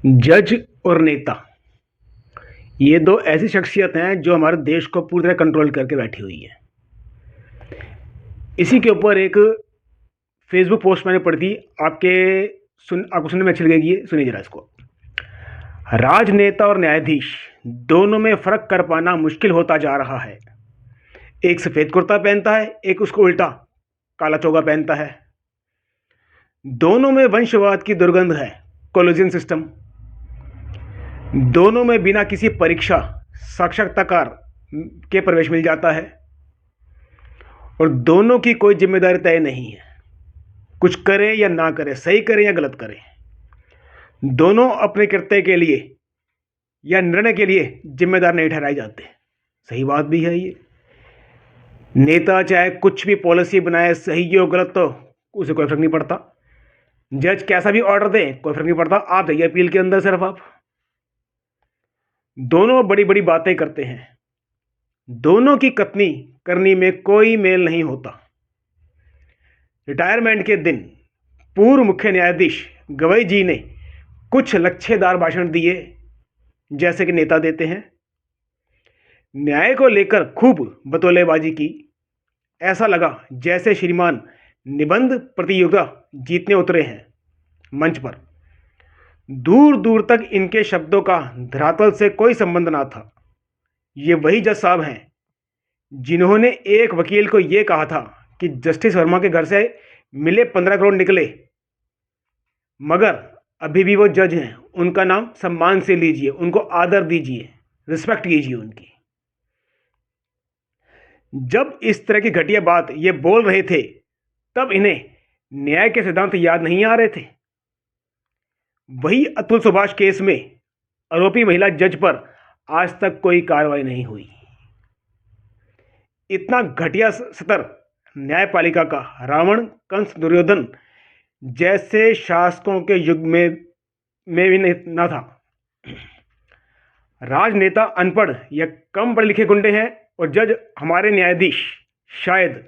जज और नेता, ये दो ऐसी शख्सियत हैं जो हमारे देश को पूरी तरह कंट्रोल करके बैठी हुई है। इसी के ऊपर एक फेसबुक पोस्ट मैंने पढ़ी थी। आपको सुनने में अच्छी लगेगी। ये सुनिए जरा इसको। राजनेता और न्यायाधीश दोनों में फर्क कर पाना मुश्किल होता जा रहा है। एक सफ़ेद कुर्ता पहनता है, एक उसको उल्टा काला चोगा पहनता है। दोनों में वंशवाद की दुर्गंध है, कोलिजन सिस्टम। दोनों में बिना किसी परीक्षा साक्षात्कार के प्रवेश मिल जाता है और दोनों की कोई जिम्मेदारी तय नहीं है। कुछ करें या ना करें, सही करें या गलत करें, दोनों अपने कृत्य के लिए या निर्णय के लिए जिम्मेदार नहीं ठहराए जाते। सही बात भी है ये। नेता चाहे कुछ भी पॉलिसी बनाए, सही हो गलत, तो उसे कोई फर्क नहीं पड़ता। जज कैसा भी ऑर्डर दे, कोई फर्क नहीं पड़ता। आप जाइए अपील के अंदर, सिर्फ आप। दोनों बड़ी बड़ी बातें करते हैं, दोनों की कथनी करनी में कोई मेल नहीं होता। रिटायरमेंट के दिन पूर्व मुख्य न्यायाधीश गवई जी ने कुछ लच्छेदार भाषण दिए, जैसे कि नेता देते हैं। न्याय को लेकर खूब बतौलेबाजी की। ऐसा लगा जैसे श्रीमान निबंध प्रतियोगिता जीतने उतरे हैं मंच पर। दूर दूर तक इनके शब्दों का धरातल से कोई संबंध ना था। ये वही जज साहब हैं जिन्होंने एक वकील को ये कहा था कि जस्टिस वर्मा के घर से मिले 15 करोड़ निकले, मगर अभी भी वो जज हैं। उनका नाम सम्मान से लीजिए, उनको आदर दीजिए, रिस्पेक्ट कीजिए उनकी। जब इस तरह की घटिया बात ये बोल रहे थे, तब इन्हें न्याय के सिद्धांत याद नहीं आ रहे थे। वही अतुल सुभाष केस में आरोपी महिला जज पर आज तक कोई कार्रवाई नहीं हुई। इतना घटिया सतर न्यायपालिका का रावण, कंस, दुर्योधन जैसे शासकों के युग में भी न था। राजनेता अनपढ़ या कम पढ़े लिखे गुंडे हैं और जज, हमारे न्यायाधीश, शायद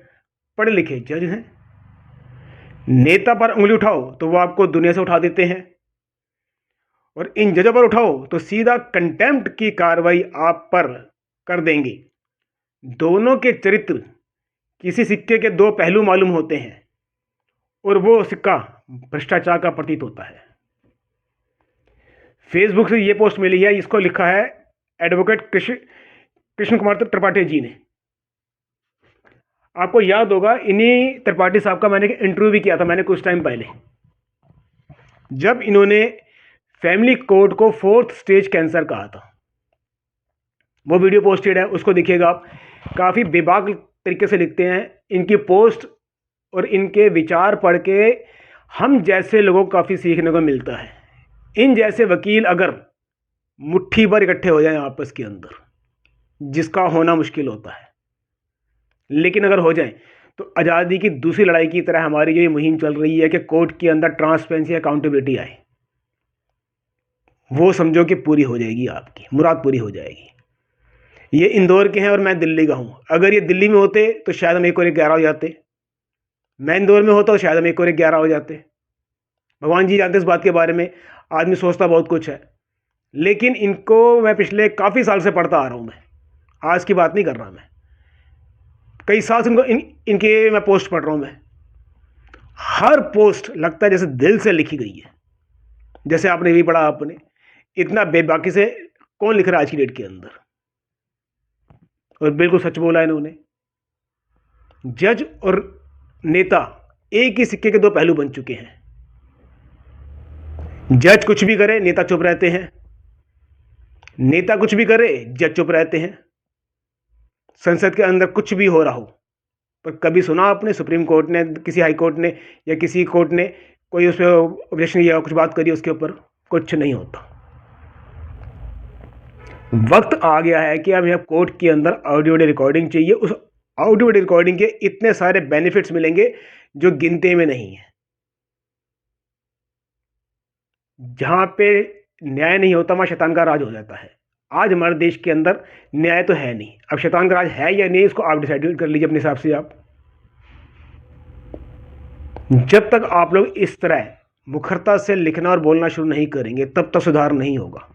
पढ़े लिखे जज हैं। नेता पर उंगली उठाओ तो वो आपको दुनिया से उठा देते हैं, और इन जजों पर उठाओ तो सीधा कंटेम्प्ट की कार्रवाई आप पर कर देंगे। दोनों के चरित्र किसी सिक्के के दो पहलू मालूम होते हैं, और वो सिक्का भ्रष्टाचार का प्रतीत होता है। फेसबुक से ये पोस्ट मिली है, इसको लिखा है एडवोकेट कृष्ण कुमार त्रिपाठी जी ने। आपको याद होगा, इन्हीं त्रिपाठी साहब का मैंने इंटरव्यू भी किया था मैंने कुछ टाइम पहले, जब इन्होंने फैमिली कोर्ट को 4th स्टेज कैंसर कहा था। वो वीडियो पोस्टेड है, उसको देखिएगा आप। काफ़ी बेबाक तरीके से लिखते हैं। इनकी पोस्ट और इनके विचार पढ़ के हम जैसे लोगों को काफ़ी सीखने को मिलता है। इन जैसे वकील अगर मुट्ठी भर इकट्ठे हो जाएं आपस के अंदर, जिसका होना मुश्किल होता है, लेकिन अगर हो जाएं तो आज़ादी की दूसरी लड़ाई की तरह हमारी जो ये मुहिम चल रही है कि कोर्ट के अंदर ट्रांसपेरेंसी, अकाउंटेबिलिटी आए, वो समझो कि पूरी हो जाएगी, आपकी मुराद पूरी हो जाएगी। ये इंदौर के हैं और मैं दिल्ली का हूँ। अगर ये दिल्ली में होते तो शायद हम 1 और 11 हो जाते। मैं इंदौर में होता तो शायद हम 1 और 11 हो जाते। भगवान जी जानते इस बात के बारे में। आदमी सोचता बहुत कुछ है, लेकिन इनको मैं पिछले काफ़ी साल से पढ़ता आ रहा हूँ। मैं आज की बात नहीं कर रहा, मैं कई साल से इनके मैं पोस्ट पढ़ रहा हूँ। मैं हर पोस्ट लगता है जैसे दिल से लिखी गई है, जैसे आपने भी पढ़ा। आपने इतना बेबाकी से कौन लिख रहा है आज की डेट के अंदर? और बिल्कुल सच बोला इन्होंने। जज और नेता एक ही सिक्के के दो पहलू बन चुके हैं। जज कुछ भी करे, नेता चुप रहते हैं। नेता कुछ भी करे, जज चुप रहते हैं। संसद के अंदर कुछ भी हो रहा हो, पर कभी सुना आपने सुप्रीम कोर्ट ने, किसी हाई कोर्ट ने या किसी कोर्ट ने कोई उस पर ऑब्जेक्शन किया, कुछ बात करी उसके ऊपर? कुछ नहीं होता। वक्त आ गया है कि अब कोर्ट के अंदर ऑडियो वीडियो रिकॉर्डिंग चाहिए। उस ऑडियो वीडियो रिकॉर्डिंग के इतने सारे बेनिफिट्स मिलेंगे जो गिनते में नहीं है। जहां पे न्याय नहीं होता, वहां शैतान का राज हो जाता है। आज हमारे देश के अंदर न्याय तो है नहीं। अब शैतान का राज है या नहीं, इसको आप डिसाइड कर लीजिए अपने हिसाब से। आप जब तक आप लोग इस तरह मुखरता से लिखना और बोलना शुरू नहीं करेंगे तब तक सुधार नहीं होगा।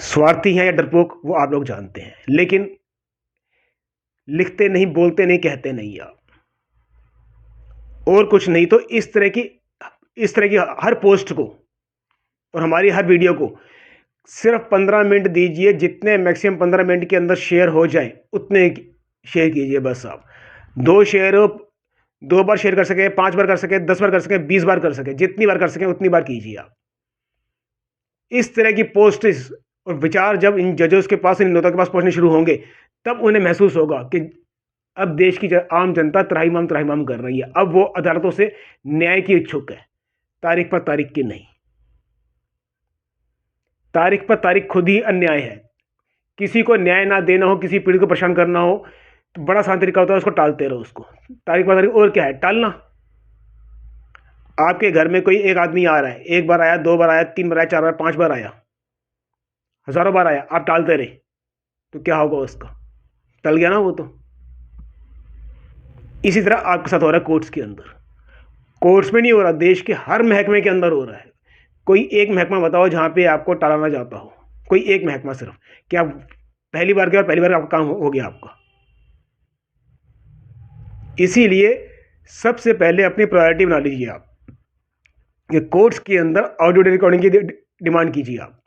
स्वार्थी हैं या डरपोक वो आप लोग जानते हैं, लेकिन लिखते नहीं, बोलते नहीं, कहते नहीं आप, और कुछ नहीं तो इस तरह की हर पोस्ट को और हमारी हर वीडियो को सिर्फ 15 मिनट दीजिए, जितने मैक्सिमम 15 मिनट के अंदर शेयर हो जाए उतने शेयर कीजिए बस। आप 2 बार शेयर कर सके, 5 बार कर सके, 10 बार कर सके, 20 बार कर सके, जितनी बार कर सके उतनी बार कीजिए आप। इस तरह की पोस्ट और विचार जब इन जजों के पास, इन नेताओं के पास पहुंचने शुरू होंगे तब उन्हें महसूस होगा कि अब देश की आम जनता त्राहिमाम कर रही है। अब वो अदालतों से न्याय की इच्छुक है, तारीख पर तारीख की नहीं। तारीख पर तारीख खुद ही अन्याय है। किसी को न्याय ना देना हो, किसी पीड़ित को परेशान करना हो तो बड़ा आसान तरीका होता है उसको टालते रहो उसको। तारीख पर तारीख और क्या है, टालना। आपके घर में कोई एक आदमी आ रहा है, 1 बार आया, 2 बार आया, 3 बार आया, 4 बार, 5 बार आया, हजारों बार आया, आप टालते रहे तो क्या होगा उसका? टल गया ना वो तो। इसी तरह आपके साथ हो रहा है कोर्ट्स के अंदर। कोर्ट्स में नहीं हो रहा, देश के हर महकमे के अंदर हो रहा है। कोई एक महकमा बताओ जहां पे आपको टालना जाता हो, कोई एक महकमा सिर्फ, कि आप पहली बार गए और पहली बार आपका काम हो गया आपका। इसीलिए सबसे पहले अपनी प्रायोरिटी बना लीजिए आप कि कोर्ट्स के अंदर ऑडियो रिकॉर्डिंग की डिमांड कीजिए आप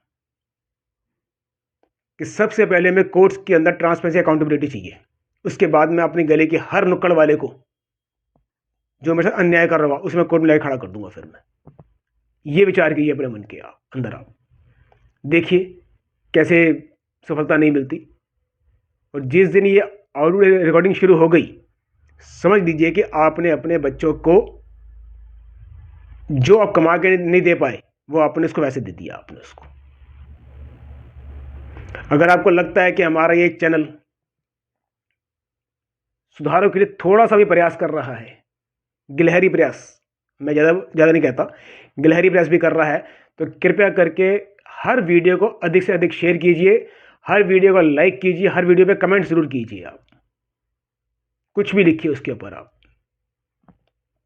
कि सबसे पहले मैं कोर्ट्स के अंदर ट्रांसपेरेंसी, अकाउंटेबिलिटी चाहिए। उसके बाद मैं अपने गले के हर नुक्कड़ वाले को जो मेरे साथ अन्याय कर रहा उसमें कोर्ट में लाके खड़ा कर दूंगा। फिर मैं ये विचार कीजिए अपने मन के अंदर, आप देखिए कैसे सफलता नहीं मिलती। और जिस दिन ये ऑडियो रिकॉर्डिंग शुरू हो गई, समझ लीजिए कि आपने अपने बच्चों को जो आप कमा के नहीं दे पाए वो आपने उसको वैसे दे दिया आपने उसको। अगर आपको लगता है कि हमारा ये चैनल सुधारों के लिए थोड़ा सा भी प्रयास कर रहा है, गिलहरी प्रयास, मैं ज़्यादा नहीं कहता, गिलहरी प्रयास भी कर रहा है, तो कृपया करके हर वीडियो को अधिक से अधिक शेयर कीजिए, हर वीडियो को लाइक कीजिए, हर वीडियो पे कमेंट जरूर कीजिए। आप कुछ भी लिखिए उसके ऊपर आप,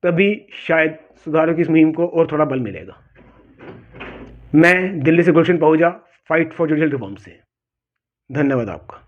तभी शायद सुधारों की इस मुहिम को और थोड़ा बल मिलेगा। मैं दिल्ली से गुलशन पहुंचा, फाइट फॉर जुडिशल रिफॉर्म से। धन्यवाद आपका।